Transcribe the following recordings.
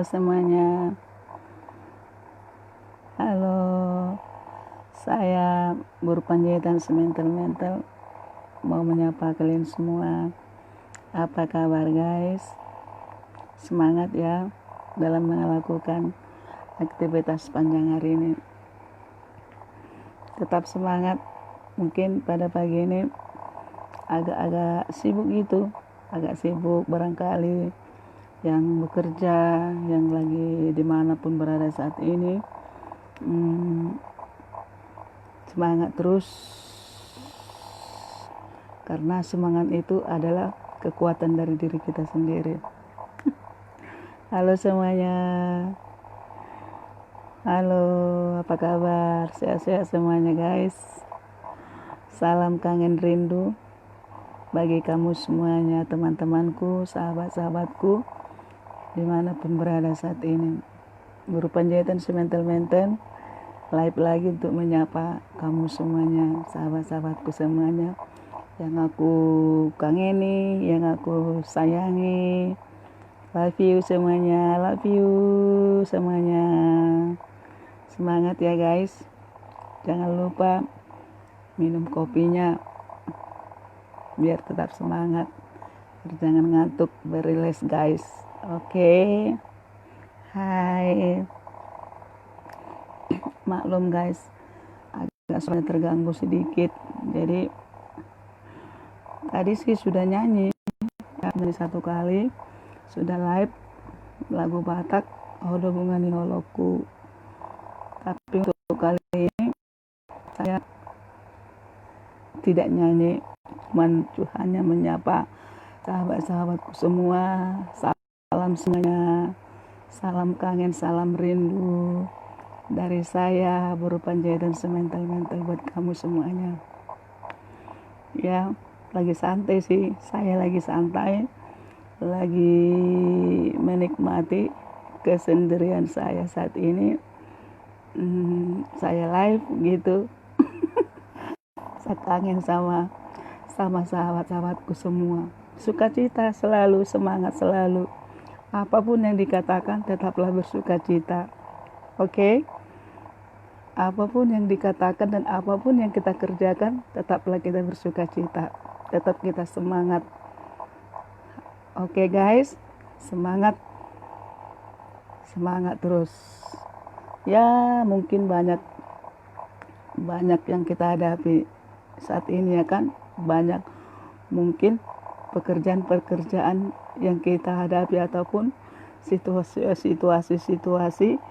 Halo semuanya, halo. Saya Guru Panjaitan Semental-Mental mau menyapa kalian semua. Apa kabar guys? Semangat ya dalam melakukan aktivitas panjang hari ini. Tetap semangat. Mungkin pada pagi ini agak-agak sibuk gitu, agak sibuk barangkali yang bekerja, yang lagi dimanapun berada saat ini. Semangat terus, karena semangat itu adalah kekuatan dari diri kita sendiri. Halo semuanya, halo, apa kabar? Sehat-sehat semuanya guys. Salam kangen rindu bagi kamu semuanya, teman-temanku, sahabat-sahabatku, dimanapun berada saat ini. Guru Panjaitan Semental-Mental live lagi untuk menyapa kamu semuanya, sahabat-sahabatku semuanya yang aku kangeni, yang aku sayangi. Love you semuanya, love you semuanya. Semangat ya guys. Jangan lupa minum kopinya biar tetap semangat. Jangan ngantuk, berileks guys. Oke. Hai. Maklum guys, agak sudah terganggu sedikit. Jadi tadi sih sudah nyanyi dari satu kali, sudah live lagu Batak Hodo Bungani Holoku. Tapi untuk kali ini saya tidak nyanyi, cuman hanya menyapa sahabat-sahabatku semua. Salam semuanya, salam kangen, salam rindu dari saya Guru Panjaitan Semental-Mental buat kamu semuanya. Ya, lagi santai sih, saya lagi santai, lagi menikmati kesendirian saya saat ini. Saya live gitu. Saya kangen sama sahabat-sahabatku semua. Sukacita selalu, semangat selalu. Apapun yang dikatakan tetaplah bersukacita. Oke? Apapun yang dikatakan dan apapun yang kita kerjakan, tetaplah kita bersukacita. Tetap kita semangat. Oke guys, semangat. Semangat terus. Ya, mungkin banyak yang kita hadapi saat ini ya kan. Banyak mungkin pekerjaan-pekerjaan yang kita hadapi ataupun situasi-situasi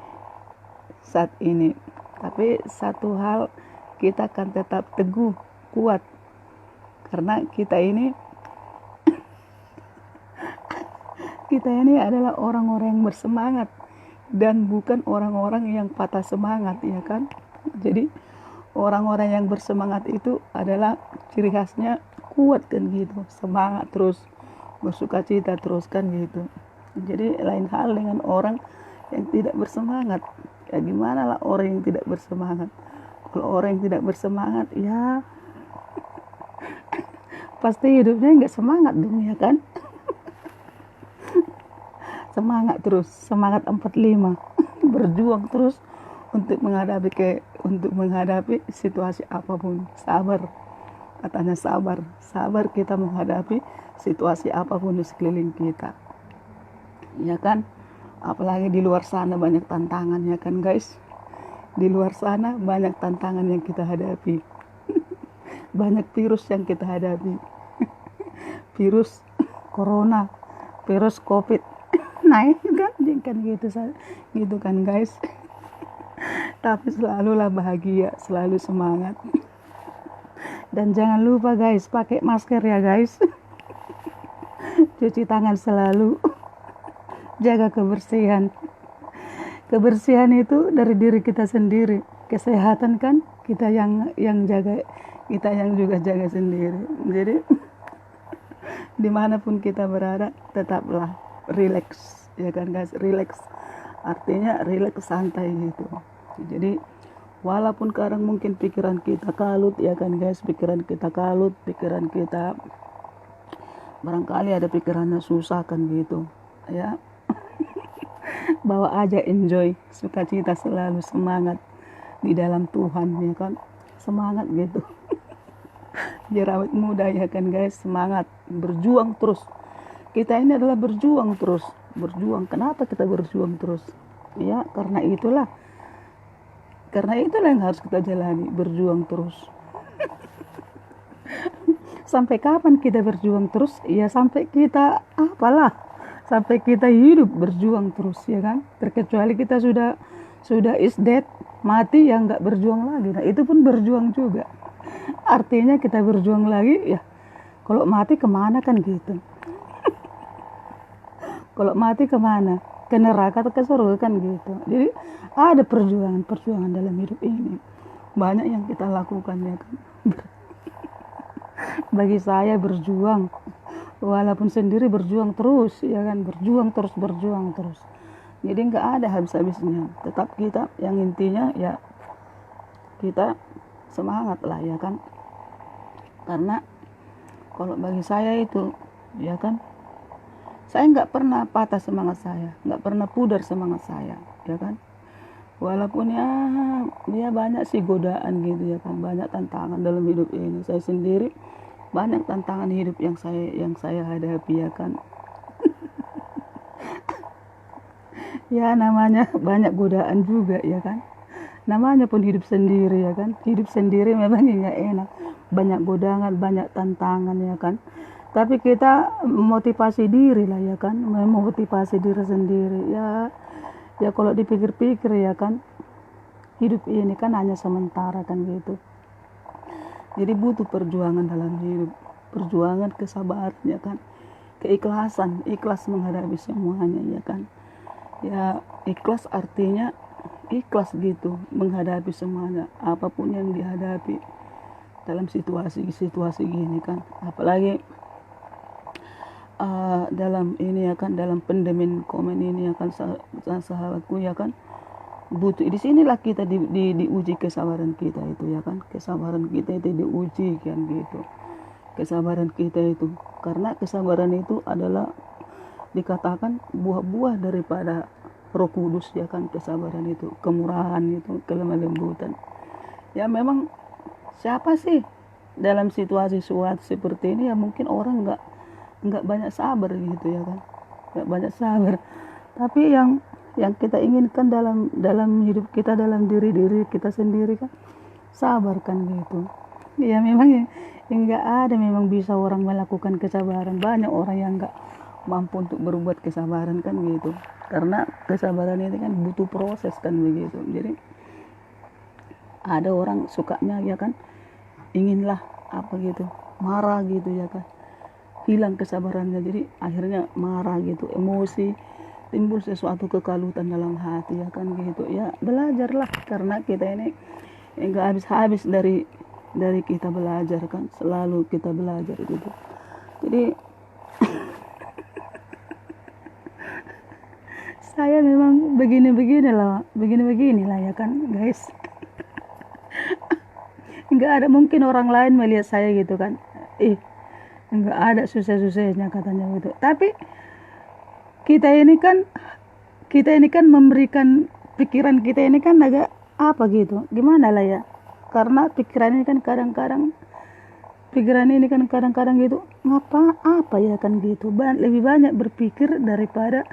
saat ini. Tapi satu hal, kita akan tetap teguh, kuat. Karena kita ini adalah orang-orang yang bersemangat dan bukan orang-orang yang patah semangat, ya kan? Jadi orang-orang yang bersemangat itu adalah ciri khasnya kuat kan gitu, semangat terus, bersukacita terus kan gitu. Jadi lain hal dengan orang yang tidak bersemangat. Ya gimana lah orang yang tidak bersemangat? Kalau orang yang tidak bersemangat, ya pasti hidupnya nggak semangat dong, ya kan? Semangat terus, semangat 45, berjuang terus untuk menghadapi situasi apapun. Sabar, katanya sabar kita menghadapi situasi apapun di sekeliling kita, ya kan? Apalagi di luar sana banyak tantangan, ya kan guys? Di luar sana banyak tantangan yang kita hadapi. Banyak virus yang kita hadapi. Virus corona, virus covid. Naik kan gitu kan guys. Tapi selalulah bahagia, selalu semangat. Dan jangan lupa guys, pakai masker ya guys. Cuci tangan selalu. Jaga kebersihan. Kebersihan itu dari diri kita sendiri. Kesehatan kan kita yang jaga, kita yang juga jaga sendiri. Jadi dimanapun kita berada, tetaplah relax, ya kan guys? Relax, artinya relax, santai gitu. Jadi walaupun kadang mungkin pikiran kita kalut, ya kan guys? Pikiran kita kalut, pikiran kita barangkali ada pikirannya susah kan gitu, ya. bawa aja, enjoy, sukacita selalu, semangat di dalam Tuhan ya kan, semangat gitu. Jerawat muda ya kan guys, semangat, berjuang terus. Kita ini adalah berjuang terus, berjuang. Kenapa kita berjuang terus? Ya karena itulah yang harus kita jalani, berjuang terus. Sampai kapan kita berjuang terus? Ya sampai kita apalah, sampai kita hidup berjuang terus ya kan. Terkecuali kita sudah is dead, mati, yang nggak berjuang lagi. Nah itu pun berjuang juga. Artinya kita berjuang lagi ya. Kalau mati kemana kan gitu? Kalau mati kemana? Ke neraka atau ke surga kan gitu. Jadi ada perjuangan dalam hidup ini. Banyak yang kita lakukan ya kan. Bagi saya berjuang, walaupun sendiri berjuang terus ya kan, berjuang terus. Jadi nggak ada habis-habisnya. Tetap kita, yang intinya ya kita semangat lah ya kan. Karena kalau bagi saya itu ya kan, saya nggak pernah patah semangat saya, nggak pernah pudar semangat saya ya kan. Walaupun ya banyak sih godaan gitu ya kan, banyak tantangan dalam hidup ini. Saya sendiri banyak tantangan hidup yang saya hadapi ya kan. Ya namanya banyak godaan juga ya kan. Namanya pun hidup sendiri ya kan. Hidup sendiri memang nggak enak. Banyak godaan, banyak tantangan ya kan. Tapi kita motivasi diri lah ya kan, memotivasi diri sendiri ya kalau dipikir-pikir ya kan, hidup ini kan hanya sementara kan gitu. Jadi butuh perjuangan dalam hidup, perjuangan, kesabaran ya kan, keikhlasan, ikhlas menghadapi semuanya ya kan. Ya ikhlas artinya ikhlas gitu menghadapi semuanya, apapun yang dihadapi dalam situasi gini kan. Apalagi dalam ini ya kan, dalam pandemi komen ini ya kan, sahabatku ya kan, butuh di sinilah kita diuji kesabaran kita itu ya kan, kesabaran kita itu diuji kan gitu, kesabaran kita itu, karena kesabaran itu adalah dikatakan buah-buah daripada Roh Kudus ya kan. Kesabaran itu, kemurahan itu, kelemah lembutan. Ya memang siapa sih dalam situasi seperti ini ya, mungkin orang nggak banyak sabar gitu ya kan, nggak banyak sabar. Tapi yang kita inginkan dalam hidup kita, dalam diri kita sendiri kan, sabar kan gitu. Ya memang yang nggak ada memang bisa orang melakukan kesabaran. Banyak orang yang nggak mampu untuk berbuat kesabaran kan gitu, karena kesabaran itu kan butuh proses kan begitu. Jadi ada orang sukanya ya kan, inginlah apa gitu, marah gitu ya kan, hilang kesabarannya, jadi akhirnya marah gitu, emosi, timbul sesuatu kekalutan dalam hati ya kan gitu. Ya belajarlah, karena kita ini enggak habis-habis dari kita belajar kan, selalu kita belajar gitu. Jadi saya memang begini lah ya kan guys. Enggak ada mungkin orang lain melihat saya gitu kan, enggak ada susah-susahnya katanya gitu. Tapi kita ini kan memberikan pikiran kita ini kan agak apa gitu, gimana lah ya, karena pikiran ini kan kadang-kadang gitu, apa ya kan gitu, lebih banyak berpikir daripada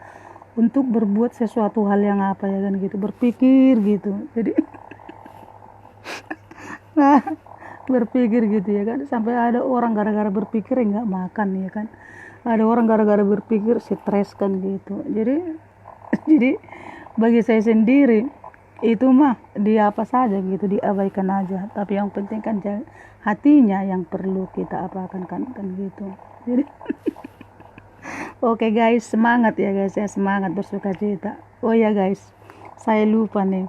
untuk berbuat sesuatu hal yang apa ya kan gitu, berpikir gitu. Jadi nah berpikir gitu ya kan, sampai ada orang gara-gara berpikir nggak makan ya kan, ada orang gara-gara berpikir stres kan gitu. Jadi jadi bagi saya sendiri itu mah dia apa saja gitu, diabaikan aja, tapi yang penting kan hatinya yang perlu kita apakan kan gitu. Jadi oke guys, semangat ya guys ya, semangat bersukacita. Oh ya guys, saya lupa nih.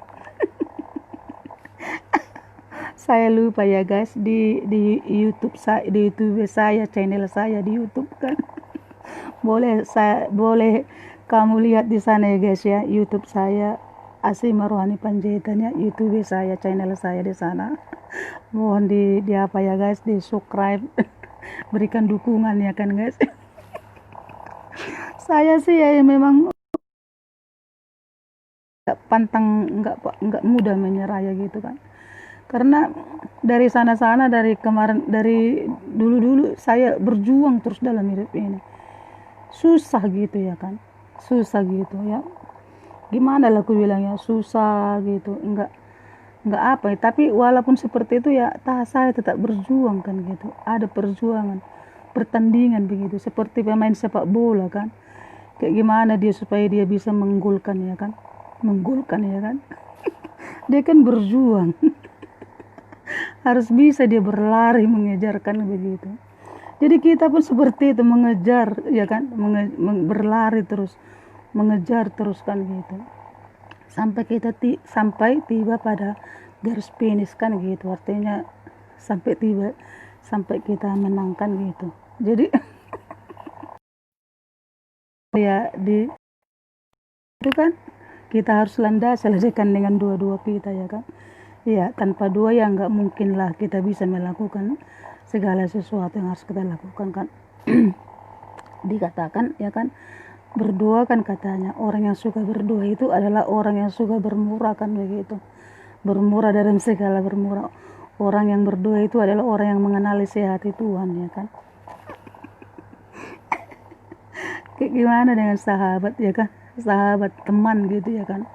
Saya lupa ya guys, di YouTube saya, channel saya di YouTube kan. boleh kamu lihat di sana ya guys ya, YouTube saya Asima Rohani Panjaitan ya, YouTube saya, channel saya di sana. Mohon di apa ya guys, di subscribe, berikan dukungan ya kan guys. Saya sih ya memang pantang, nggak mudah menyerah ya gitu kan. Karena dari sana-sana, dari kemarin, dari dulu-dulu saya berjuang terus dalam hidup ini. Susah gitu ya kan. Susah gitu ya. Gimana lah aku bilangnya, susah gitu. Enggak apa ya, tapi walaupun seperti itu ya saya tetap berjuang kan gitu. Ada perjuangan, pertandingan begitu, seperti pemain sepak bola kan. Kayak gimana dia supaya dia bisa menggolkan ya kan, dia kan berjuang. Harus bisa dia berlari mengejarkan begitu. Jadi kita pun seperti itu, mengejar ya kan, berlari terus, mengejar terus kan gitu, sampai kita sampai tiba pada garis finish kan gitu, artinya sampai kita menangkan gitu. Jadi ya itu kan kita harus selesaikan dengan dua-dua kita ya kan. Ya, tanpa dua ya nggak mungkin lah kita bisa melakukan segala sesuatu yang harus kita lakukan kan. Dikatakan ya kan, berdoa kan katanya, orang yang suka berdoa itu adalah orang yang suka bermurah kan begitu. Bermurah dalam segala bermurah. Orang yang berdoa itu adalah orang yang mengenali isi hati Tuhan ya kan. Kayak gimana dengan sahabat ya kan, sahabat, teman gitu ya kan.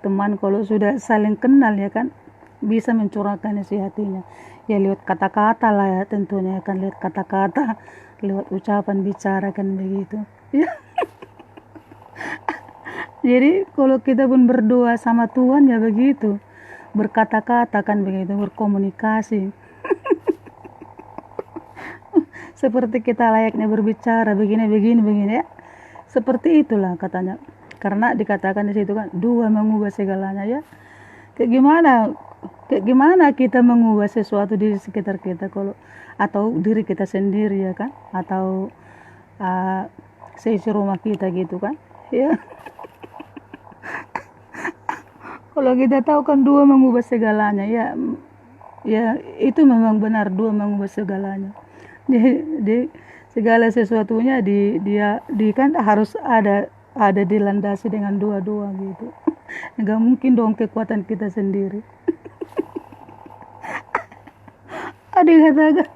Teman kalau sudah saling kenal ya kan, bisa mencurahkan isi hatinya ya lewat kata-kata lah ya tentunya kan, lewat kata-kata, lewat ucapan bicara kan begitu ya. Jadi kalau kita pun berdoa sama Tuhan ya begitu, berkata-kata kan begitu, berkomunikasi. Seperti kita layaknya berbicara begini ya, seperti itulah katanya. Karena dikatakan di situ kan, dua mengubah segalanya ya. Kayak gimana kita mengubah sesuatu di sekitar kita, kalau atau diri kita sendiri ya kan, atau seisi rumah kita gitu kan ya. Kalau kita tahu kan dua mengubah segalanya ya itu memang benar, dua mengubah segalanya. Di segala sesuatunya dia kan harus ada dilandasi dengan dua-dua gitu. Nggak mungkin dong kekuatan kita sendiri. Ada katakan,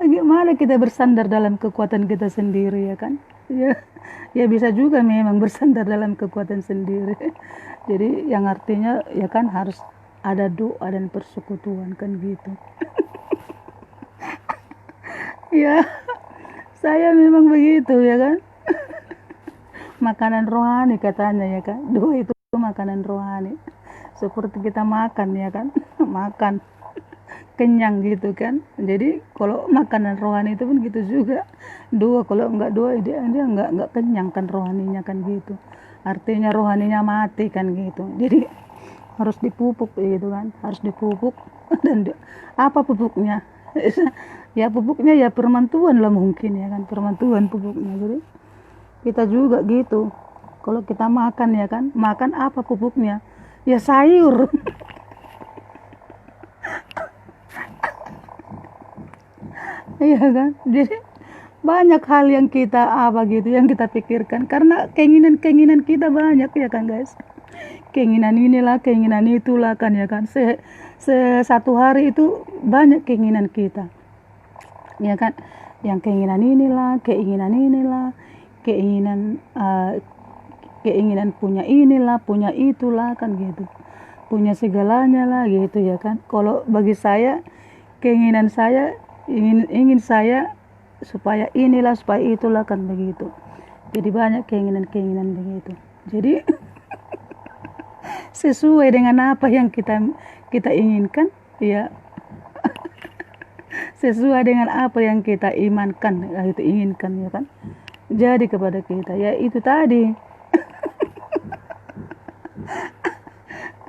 bagaimana kita bersandar dalam kekuatan kita sendiri ya kan? Ya bisa juga memang bersandar dalam kekuatan sendiri. Jadi yang artinya ya kan harus ada doa dan persekutuan kan gitu. Ya, saya memang begitu ya kan. Makanan rohani katanya ya kan. Doa itu makanan rohani. Seperti kita makan ya kan. Makan kenyang gitu kan. Jadi kalau makanan rohani itu pun gitu juga. Doa, kalau enggak doa dia enggak kenyang kan rohaninya kan gitu. Artinya rohaninya mati kan gitu. Jadi harus dipupuk gitu kan. Harus dipupuk. Dan apa pupuknya? Ya pupuknya ya firman Tuhan lah mungkin ya kan, firman Tuhan pupuknya. Jadi kita juga gitu, kalau kita makan ya kan, makan apa pupuknya? Ya sayur. Iya kan, jadi banyak hal yang kita yang kita pikirkan, karena keinginan kita banyak ya kan guys. Keinginan inilah, keinginan itulah kan ya kan. Satu hari itu banyak keinginan kita ya kan, yang keinginan inilah, keinginan punya inilah, punya itulah kan gitu, punya segalanya lah gitu ya kan. Kalau bagi saya, keinginan saya ingin saya supaya inilah, supaya itulah kan begitu. Jadi banyak keinginan begitu. Jadi sesuai dengan apa yang kita inginkan ya, sesuai dengan apa yang kita imankan, itu inginkan ya kan, jadi kepada kita ya itu tadi.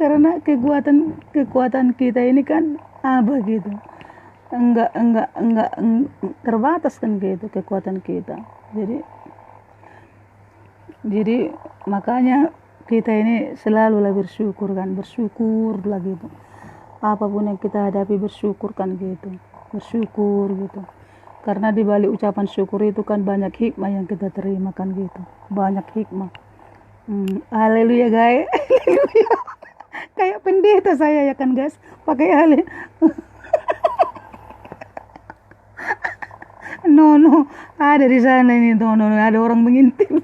Karena kekuatan kita ini kan gitu, enggak terbatas kan gitu kekuatan kita. Jadi makanya kita ini selalulah bersyukur lah gitu. Apapun yang kita hadapi bersyukur kan gitu. Bersyukur gitu. Karena di balik ucapan syukur itu kan banyak hikmah yang kita terima kan gitu. Banyak hikmah. Haleluya guys. Haleluya. Kayak pendeta saya ya kan guys, pakai no, ada di sana ini, no, ada orang mengintip.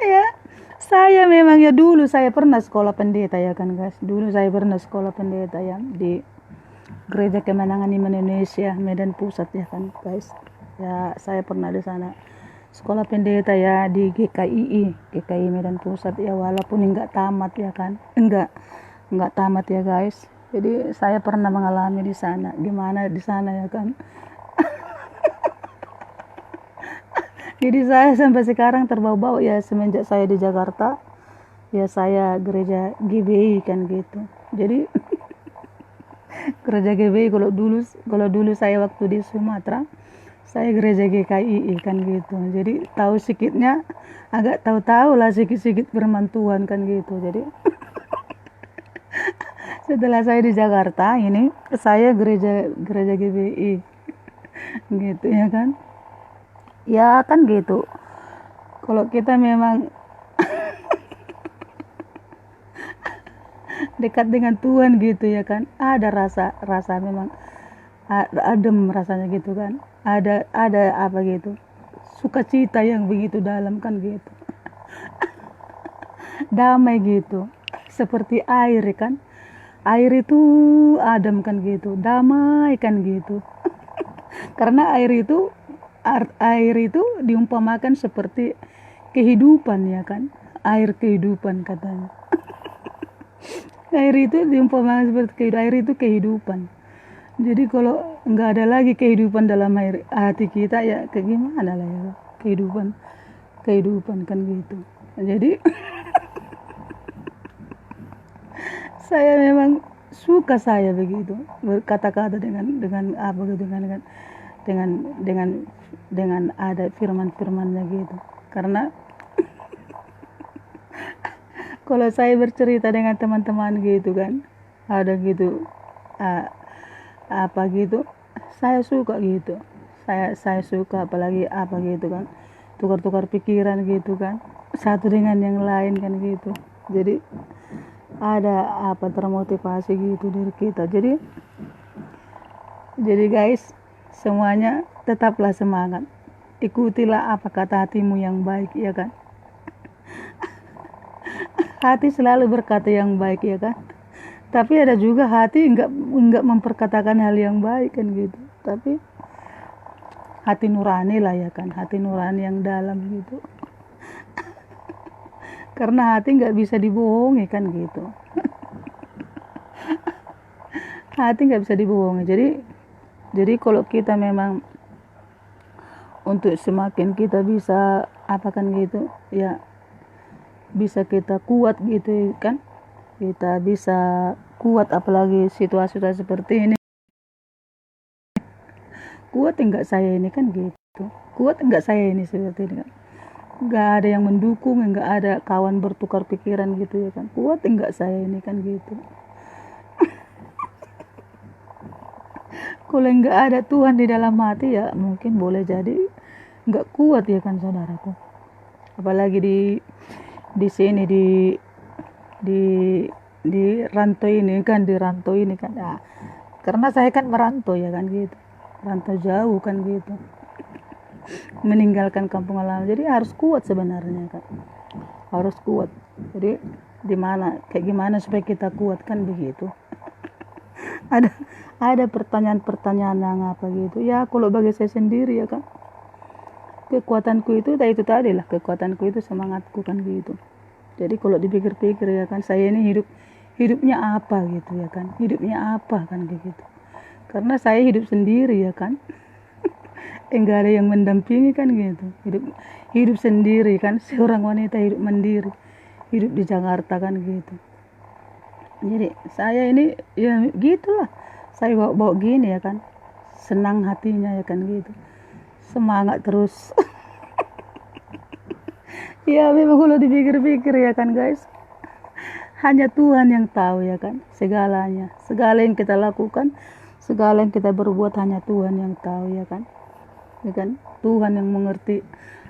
Ya, saya memang ya dulu saya pernah sekolah pendeta ya kan guys. Dulu saya pernah sekolah pendeta ya di Gereja Kemenangan Iman Indonesia Medan Pusat ya kan guys. Ya saya pernah di sana sekolah pendeta ya di GKI Medan Pusat ya, walaupun enggak tamat ya kan, enggak tamat ya guys. Jadi saya pernah mengalami di sana, gimana di sana ya kan. Jadi saya sampai sekarang terbawa-bawa ya semenjak saya di Jakarta ya, saya gereja GBI kan gitu. Jadi gereja GBI, kalau dulu saya waktu di Sumatera saya gereja GKI kan gitu. Jadi tahu sedikitnya, agak tahu lah sedikit firman Tuhan kan gitu. Jadi setelah saya di Jakarta ini saya gereja GBI gitu ya kan. Ya kan gitu. Kalau kita memang dekat dengan Tuhan gitu ya kan, ada rasa memang adem rasanya gitu kan, ada apa gitu, sukacita yang begitu dalam kan gitu, damai gitu, seperti air kan, air itu adem kan gitu, damai kan gitu. Karena air itu diumpamakan seperti kehidupan ya kan, air kehidupan katanya. Air itu diumpamakan seperti kehidupan, air itu kehidupan. Jadi kalau nggak ada lagi kehidupan dalam hati kita ya kayak gimana lah ya, kehidupan kan gitu. Jadi saya memang suka saya begitu berkata-kata dengan apa gitu, dengan ada firman-firmannya gitu. Karena kalau saya bercerita dengan teman-teman gitu kan, ada gitu apa gitu, saya suka gitu, saya suka, apalagi apa gitu kan, tukar-tukar pikiran gitu kan, satu dengan yang lain kan gitu. Jadi ada apa, termotivasi gitu dari kita. Jadi guys, semuanya tetaplah semangat, ikutilah apa kata hatimu yang baik ya kan. Hati selalu berkata yang baik ya kan, tapi ada juga hati enggak memperkatakan hal yang baik kan gitu. Tapi hati nurani lah ya kan, hati nurani yang dalam gitu. Karena hati enggak bisa dibohongi kan gitu. Hati enggak bisa dibohongi. Jadi kalau kita memang untuk semakin kita bisa apa kan gitu ya, bisa kita kuat gitu kan, kita bisa kuat apalagi situasi seperti ini. Kuat enggak saya ini kan gitu, kuat enggak saya ini seperti ini kan, enggak ada yang mendukung, enggak ada kawan bertukar pikiran gitu ya kan, kuat enggak saya ini kan gitu. Kalau enggak ada Tuhan di dalam hati ya mungkin boleh jadi enggak kuat ya kan saudaraku. Apalagi di sini di rantau ini kan, nah, karena saya kan merantau ya kan gitu, rantau jauh kan gitu, meninggalkan kampung halaman. Jadi harus kuat sebenarnya kan, harus kuat. Jadi kayak gimana supaya kita kuat kan begitu. ada pertanyaan-pertanyaan yang apa gitu ya. Kalau bagi saya sendiri ya kan, kekuatanku itu tadi lah, kekuatanku itu semangatku kan gitu. Jadi kalau dipikir-pikir ya kan, saya ini hidupnya apa gitu ya kan, hidupnya apa kan gitu. Karena saya hidup sendiri ya kan, enggak ada yang mendampingi kan gitu, hidup sendiri kan, seorang wanita hidup mandiri, hidup di Jakarta kan gitu. Jadi saya ini ya gitulah, saya bawa gini ya kan, senang hatinya ya kan gitu, semangat terus. Ya memang kalau dipikir-pikir ya kan guys, hanya Tuhan yang tahu ya kan segalanya, segala yang kita lakukan, segala yang kita berbuat hanya Tuhan yang tahu ya kan. ya kan? Tuhan yang mengerti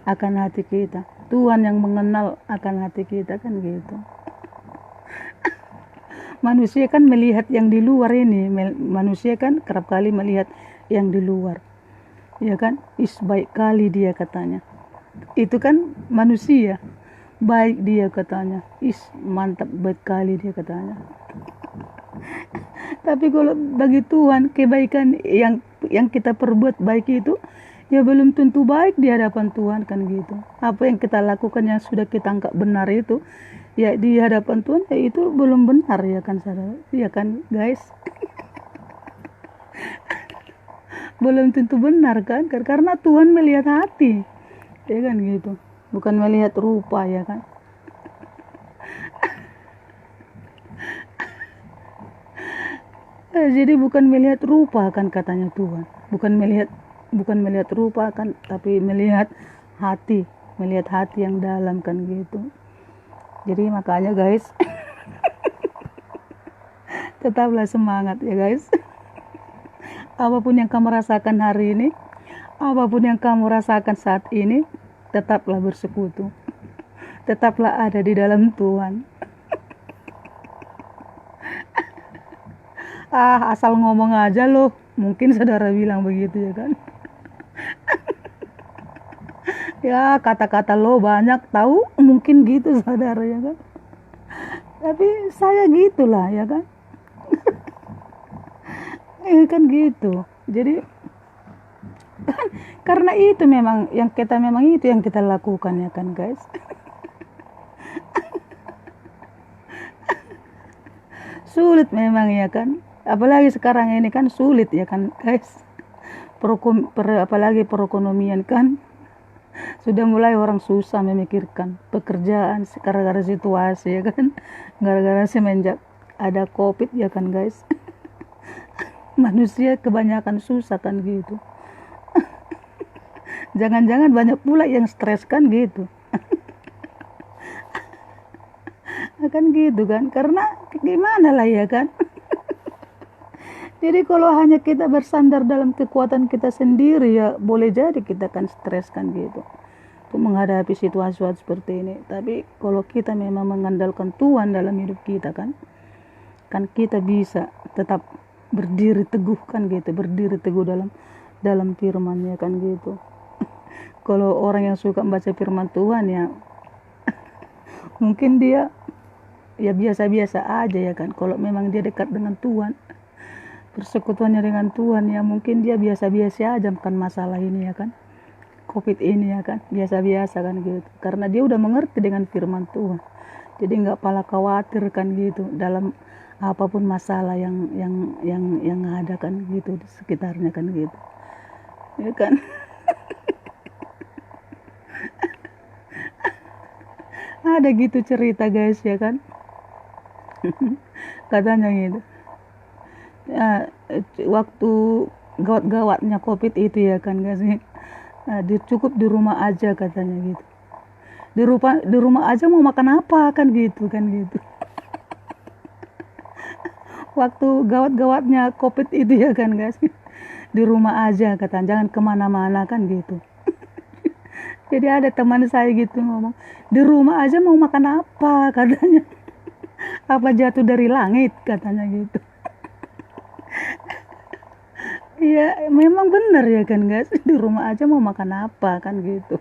akan hati kita, Tuhan yang mengenal akan hati kita, kan gitu. Manusia kan melihat yang di luar ini, manusia kan kerap kali melihat yang di luar, ya kan? Baik kali dia katanya, itu kan manusia, baik dia katanya, mantap baik kali dia katanya. Tapi kalau bagi Tuhan, kebaikan yang kita perbuat baik itu ya belum tentu baik di hadapan Tuhan, kan gitu. Apa yang kita lakukan yang sudah kita anggap benar itu ya di hadapan Tuhan ya itu belum benar, ya kan saudara, ya kan guys. Belum tentu benar kan, karena Tuhan melihat hati, ya kan gitu, bukan melihat rupa, ya kan. Jadi bukan melihat rupa kan katanya Tuhan, bukan melihat rupa kan, tapi melihat hati yang dalam, kan gitu. Jadi makanya guys, tetaplah semangat ya guys. Apapun yang kamu rasakan hari ini, apapun yang kamu rasakan saat ini, tetaplah bersekutu, tetaplah ada di dalam Tuhan. Asal ngomong aja loh, mungkin saudara bilang begitu, ya kan. Ya kata-kata lo banyak tahu, mungkin gitu saudara, ya kan. Tapi saya gitulah, ya kan. Kan gitu. Jadi karena itu memang yang kita lakukan, ya kan guys. Sulit memang, ya kan. Apalagi sekarang ini kan sulit, ya kan guys. Apalagi perekonomian kan sudah mulai orang susah memikirkan pekerjaan gara-gara situasi, ya kan. Gara-gara semenjak ada COVID, ya kan guys. Manusia kebanyakan susah, kan gitu. Jangan-jangan banyak pula yang stres, kan gitu. Kan gitu kan, karena gimana lah, ya kan. Jadi kalau hanya kita bersandar dalam kekuatan kita sendiri, ya boleh jadi kita kan stres, kan gitu, untuk menghadapi situasi seperti ini. Tapi kalau kita memang mengandalkan Tuhan dalam hidup kita, kan kita bisa tetap berdiri teguh, kan gitu, berdiri teguh dalam firman-Nya, kan gitu. Kalau orang yang suka membaca firman Tuhan ya mungkin dia ya biasa-biasa aja, ya kan. Kalau memang dia dekat dengan Tuhan, persekutuannya dengan Tuhan, ya mungkin dia biasa-biasa aja kan masalah ini, ya kan, COVID ini, ya kan, biasa-biasa, kan gitu, karena dia udah mengerti dengan firman Tuhan. Jadi nggak pala khawatir, kan gitu, dalam apapun masalah yang ada, kan gitu, di sekitarnya, kan gitu, ya kan. Ada gitu cerita guys, ya kan. Katanya gitu, waktu gawat-gawatnya COVID itu, ya kan gak sih, cukup di rumah aja katanya gitu. Di rumah aja mau makan apa, kan gitu, kan gitu. Waktu gawat-gawatnya COVID itu, ya kan guys, di rumah aja katanya, jangan kemana-mana, kan gitu. Jadi ada teman saya gitu ngomong, di rumah aja mau makan apa katanya. Apa jatuh dari langit katanya gitu. Iya memang benar, ya kan guys, di rumah aja mau makan apa, kan gitu,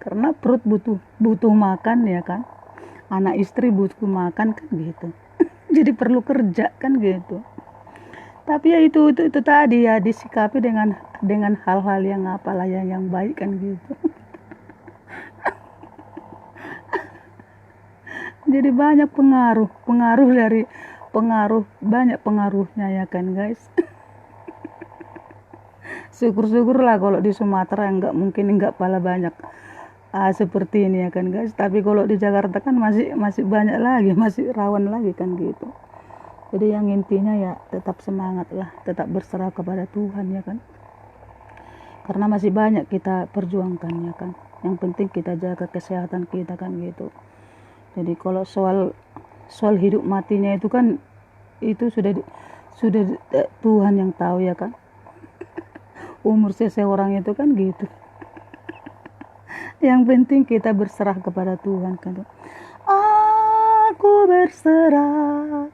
karena perut butuh makan, ya kan, anak istri butuh makan, kan gitu. Jadi perlu kerja, kan gitu. Tapi ya itu tadi ya, disikapi dengan hal-hal yang apalah yang baik, kan gitu. Jadi banyak pengaruh banyak pengaruhnya, ya kan guys. Syukur-syukurlah kalau di Sumatera enggak pala banyak seperti ini, ya kan guys. Tapi kalau di Jakarta kan masih banyak lagi, masih rawan lagi, kan gitu. Jadi yang intinya ya tetap semangat lah, tetap berserah kepada Tuhan, ya kan. Karena masih banyak kita perjuangkan, ya kan. Yang penting kita jaga kesehatan kita, kan gitu. Jadi kalau soal hidup matinya itu kan itu sudah Tuhan yang tahu, ya kan. umur seseorang itu kan gitu. Yang penting kita berserah kepada Tuhan kan. Aku berserah,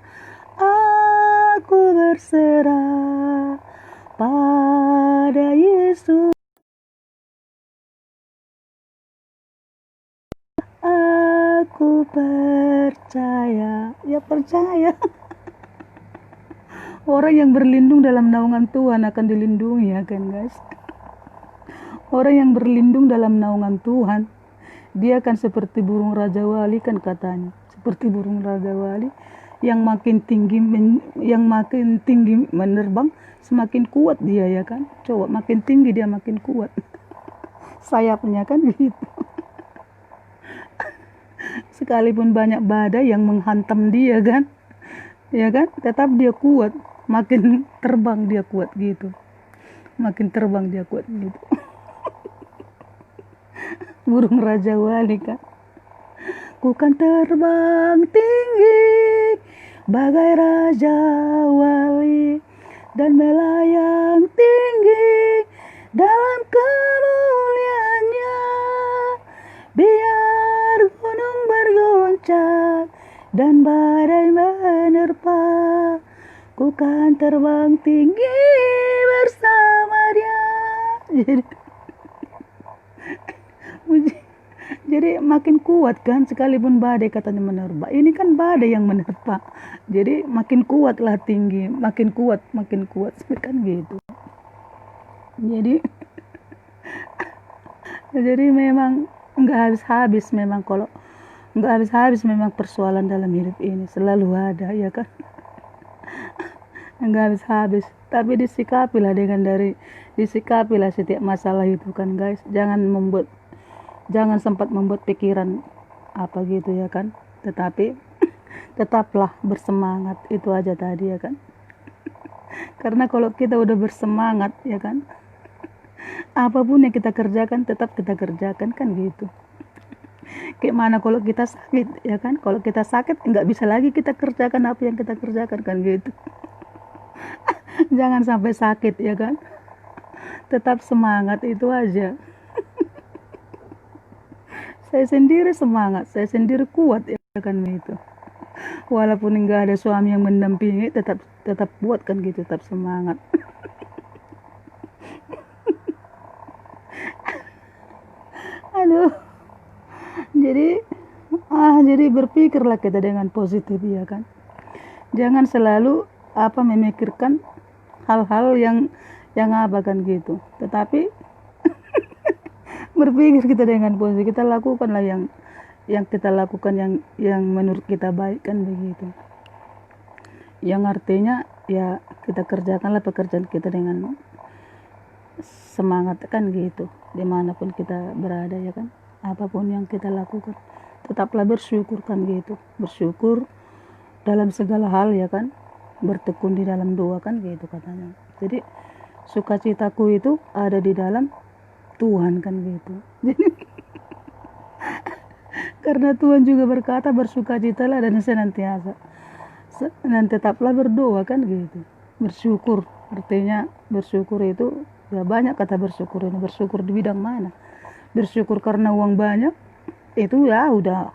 aku berserah pada Yesus. Aku percaya, ya percaya. Orang yang berlindung dalam naungan Tuhan akan dilindungi ya kan guys. Orang yang berlindung dalam naungan Tuhan, dia akan seperti burung Raja Wali kan katanya. Seperti burung Raja Wali yang makin tinggi menerbang, semakin kuat dia ya kan. Coba makin tinggi dia makin kuat. Sayapnya kan gitu. Sekalipun banyak badai yang menghantam dia kan, ya kan, tetap dia kuat. Makin terbang dia kuat gitu. Makin terbang dia kuat gitu. Burung Raja Wali kan. Ku kan terbang tinggi bagai Raja Wali dan melayang tinggi dalam kemuliaannya. Biar gunung bergoncang dan badai menerpa, ku kan terbang tinggi bersama dia. Jadi makin kuat kan, sekalipun badai katanya menerpa. Ini kan badai yang menerpa. Jadi makin kuatlah tinggi, makin kuat kan gitu. Jadi memang nggak habis-habis memang, kalau nggak habis-habis memang persoalan dalam hidup ini selalu ada ya kan. Nggak habis-habis, tapi disikapilah disikapilah setiap masalah itu kan guys. Jangan sempat membuat pikiran apa gitu ya kan. Tetapi tetaplah bersemangat, itu aja tadi ya kan. Karena kalau kita udah bersemangat ya kan, apapun yang kita kerjakan tetap kita kerjakan kan gitu. Kayak mana kalau kita sakit ya kan, kalau kita sakit nggak bisa lagi kita kerjakan apa yang kita kerjakan kan gitu. Jangan sampai sakit ya kan, tetap semangat, itu aja. Saya sendiri semangat, saya sendiri kuat ya kan gitu. Walaupun nggak ada suami yang mendampingi, tetap buat kan gitu, tetap semangat. Aduh, jadi berpikirlah kita dengan positif ya kan. Jangan selalu memikirkan hal-hal yang apa kan gitu. Tetapi berpikir kita dengan positif, kita lakukanlah yang kita lakukan yang menurut kita baik kan begitu. Yang artinya ya kita kerjakanlah pekerjaan kita dengan semangat kan gitu, dimanapun kita berada ya kan. Apapun yang kita lakukan tetaplah bersyukur kan gitu, bersyukur dalam segala hal ya kan, bertekun di dalam doa kan gitu katanya. Jadi sukacitaku itu ada di dalam Tuhan kan gitu. Jadi karena Tuhan juga berkata bersukacitalah dan senantiasa, dan tetaplah berdoa kan gitu. Bersyukur, artinya bersyukur itu ya banyak kata bersyukur ini. Bersyukur di bidang mana? Bersyukur karena uang banyak, itu ya udah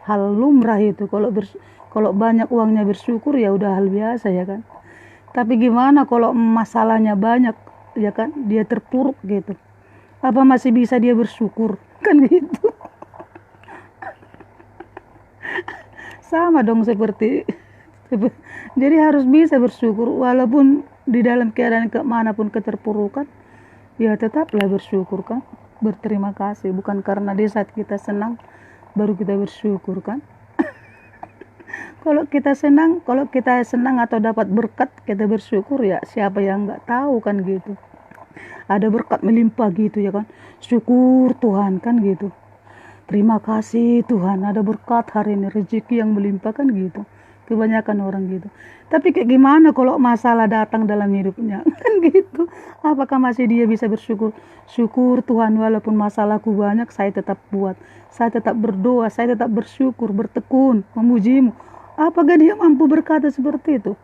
hal lumrah itu. Kalau banyak uangnya bersyukur ya udah hal biasa ya kan. Tapi gimana kalau masalahnya banyak ya kan, dia terpuruk gitu, apa masih bisa dia bersyukur kan gitu. Sama dong seperti jadi harus bisa bersyukur walaupun di dalam keadaan kemanapun keterpurukan, ya tetaplah bersyukur kan, berterima kasih. Bukan karena di saat kita senang baru kita bersyukur kan. Kalau kita senang atau dapat berkat kita bersyukur, ya siapa yang nggak tahu kan gitu. Ada berkat melimpah gitu ya kan, syukur Tuhan kan gitu. Terima kasih Tuhan, ada berkat hari ini, rezeki yang melimpah kan gitu. Kebanyakan orang gitu. Tapi kayak gimana kalau masalah datang dalam hidupnya kan gitu. Apakah masih dia bisa bersyukur? Syukur Tuhan, walaupun masalahku banyak, saya tetap buat. Saya tetap berdoa, saya tetap bersyukur, bertekun, memujimu. Apakah dia mampu berkata seperti itu?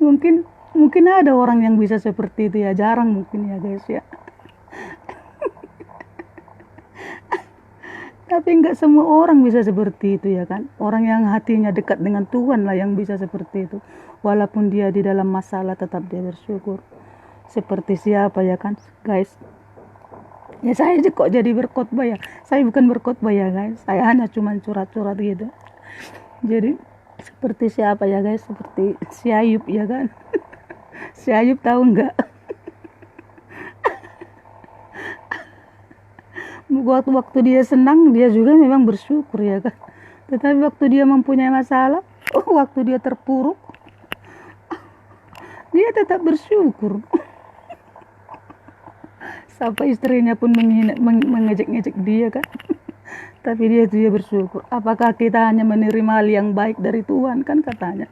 Mungkin Mungkin ada orang yang bisa seperti itu ya, jarang mungkin ya guys ya. Tapi nggak semua orang bisa seperti itu ya kan. Orang yang hatinya dekat dengan Tuhan lah yang bisa seperti itu. Walaupun dia di dalam masalah tetap dia bersyukur. Seperti siapa ya kan guys. Ya saya kok jadi berkhotbah ya. Saya bukan berkhotbah ya guys. Saya hanya cuma curhat-curhat gitu. Jadi seperti siapa ya guys. Seperti si Ayub ya kan. Si Ayub tahu nggak? Waktu dia senang dia juga memang bersyukur ya kan. Tetapi waktu dia mempunyai masalah, waktu dia terpuruk, dia tetap bersyukur. Sampai istrinya pun mengejek-ngejek dia kan. Tapi dia bersyukur. Apakah kita hanya menerima hal yang baik dari Tuhan kan katanya.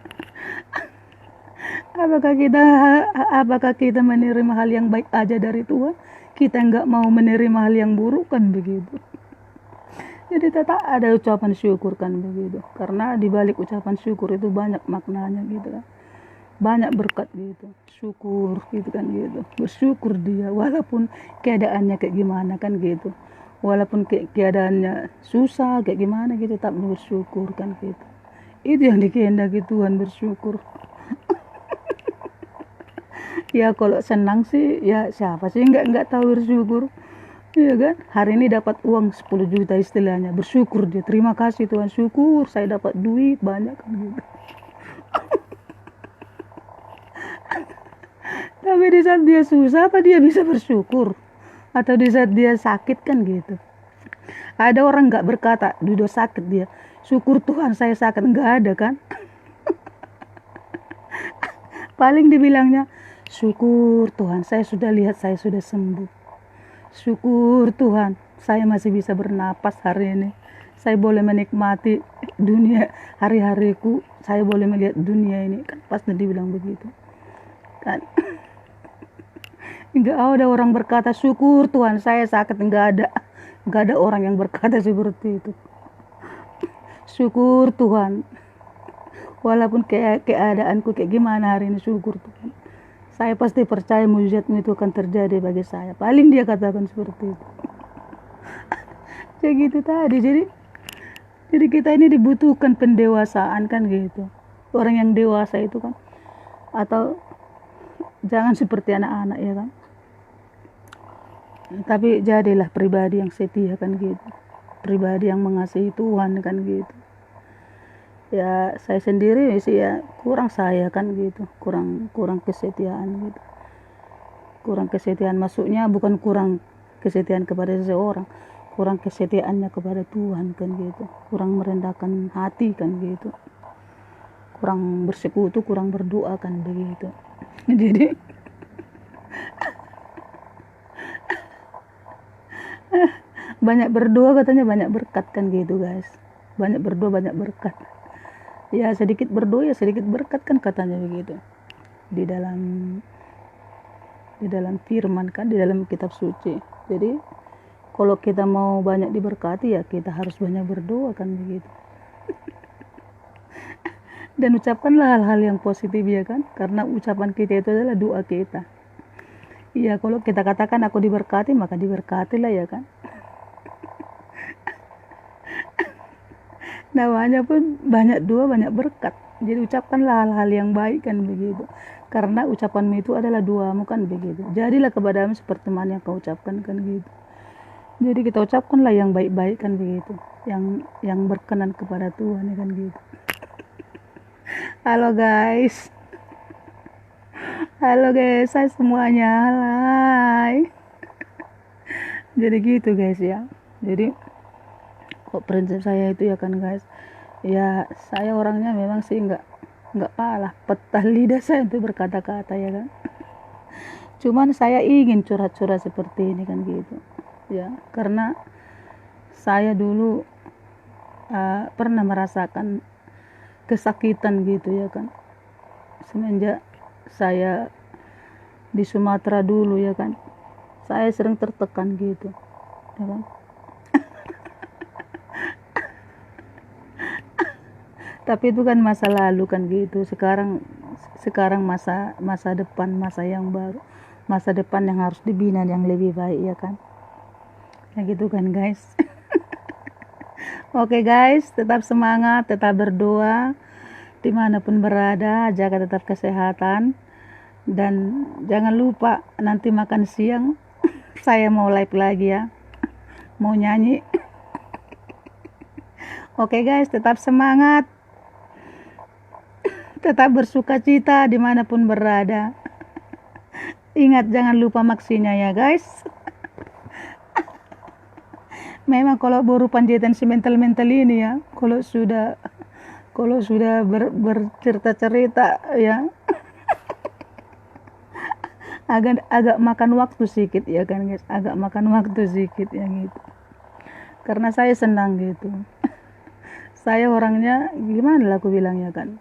Apakah kita menerima hal yang baik aja dari Tuhan? Kita nggak mau menerima hal yang buruk kan begitu. Jadi tetap ada ucapan syukur kan begitu. Karena di balik ucapan syukur itu banyak maknanya gitu kan. Banyak berkat gitu. Syukur gitu kan gitu. Bersyukur dia walaupun keadaannya kayak gimana kan gitu. Walaupun keadaannya susah kayak gimana gitu, tetap bersyukur kan gitu. Itu yang dikehendaki Tuhan, bersyukur. Ya kalau senang sih ya siapa sih nggak tahu bersyukur. Iya kan, hari ini dapat uang 10 juta istilahnya, bersyukur dia, terima kasih Tuhan, syukur saya dapat duit banyak kan gitu. Tapi di saat dia susah apa dia bisa bersyukur? Atau di saat dia sakit kan gitu. Ada orang nggak berkata dia sakit dia, syukur Tuhan saya sakit, nggak ada kan. Paling dibilangnya, syukur Tuhan saya sudah lihat saya sudah sembuh. Syukur Tuhan saya masih bisa bernapas hari ini. Saya boleh menikmati dunia hari-hariku. Saya boleh melihat dunia ini. Kan pasti dibilang begitu. Kan. Enggak ada orang berkata syukur Tuhan saya sakit. Enggak ada orang yang berkata seperti itu. Syukur Tuhan. Walaupun keadaanku kayak gimana hari ini, syukur Tuhan. Saya pasti percaya mujizatmu itu akan terjadi bagi saya. Paling dia katakan seperti itu. Kayak gitu tadi. Jadi kita ini dibutuhkan pendewasaan kan gitu. Orang yang dewasa itu kan. Atau jangan seperti anak-anak ya kan. Tapi jadilah pribadi yang setia kan gitu. Pribadi yang mengasihi Tuhan kan gitu. Ya saya sendiri sih ya kurang saya kan gitu. Kurang kesetiaan gitu. Kurang kesetiaan maksudnya bukan kurang kesetiaan kepada seseorang, kurang kesetiaannya kepada Tuhan kan gitu, kurang merendahkan hati kan gitu, kurang bersekutu, kurang berdoa kan begitu. Jadi banyak berdoa katanya banyak berkat kan gitu guys, banyak berdoa banyak berkat. Ya sedikit berdoa ya sedikit berkat kan katanya begitu di dalam firman kan, di dalam kitab suci. Jadi kalau kita mau banyak diberkati ya kita harus banyak berdoa kan begitu. Dan ucapkanlah hal-hal yang positif ya kan, karena ucapan kita itu adalah doa kita. Iya kalau kita katakan aku diberkati maka diberkatilah ya kan. Namanya pun banyak doa banyak berkat. Jadi ucapkanlah hal-hal yang baik kan begitu. Karena ucapanmu itu adalah doamu kan begitu. Jadilah kepadamu seperti mana yang kau ucapkan kan gitu. Jadi kita ucapkanlah yang baik-baik kan begitu. Yang berkenan kepada Tuhan kan gitu. Halo guys. Halo guys, saya semuanya. Hai. Jadi gitu guys ya. Jadi kok prinsip saya itu ya kan guys. Ya saya orangnya memang sih nggak kalah petah lidah saya untuk berkata-kata ya kan. Cuman saya ingin curhat-curhat seperti ini kan gitu ya, karena saya dulu pernah merasakan kesakitan gitu ya kan, semenjak saya di Sumatera dulu ya kan, saya sering tertekan gitu ya kan. Tapi itu kan masa lalu kan gitu. Sekarang sekarang masa masa depan, masa yang baru, masa depan yang harus dibina yang lebih baik, ya kan? Ya gitu kan guys. Oke guys, tetap semangat, tetap berdoa dimanapun berada, jaga tetap kesehatan, dan jangan lupa nanti makan siang saya mau live lagi ya, mau nyanyi. Oke guys, tetap semangat, tetap bersuka cita dimanapun berada. Ingat jangan lupa maksinya ya guys. Memang kalau baru panjatan si mental-mental ini ya, kalau sudah bercerita-cerita ya, agak makan waktu sedikit ya kan guys, agak makan waktu sedikit ya gitu. Karena saya senang gitu. Saya orangnya gimana lah aku bilangnya kan.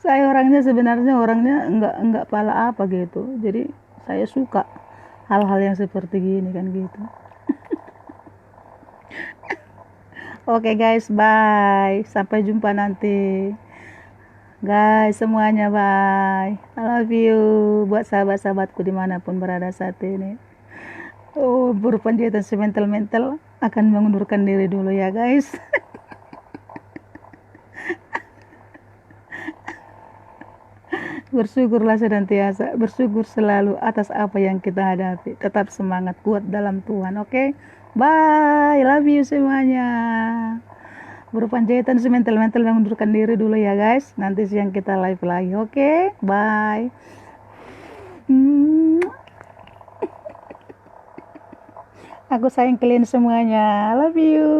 Saya orangnya sebenarnya enggak pala apa gitu. Jadi saya suka hal-hal yang seperti gini kan gitu. Oke guys, bye. Sampai jumpa nanti. Guys, semuanya bye. I love you. Buat sahabat-sahabatku dimanapun berada saat ini. Oh, berpanjatan si mental-mental akan mengundurkan diri dulu ya guys. Bersyukurlah senantiasa, bersyukur selalu atas apa yang kita hadapi. Tetap semangat, kuat dalam Tuhan, oke? Bye, love you semuanya. Berpanjatan si mental-mental mengundurkan diri dulu ya guys. Nanti siang kita live lagi, oke? Bye. Aku sayang kalian semuanya. Love you.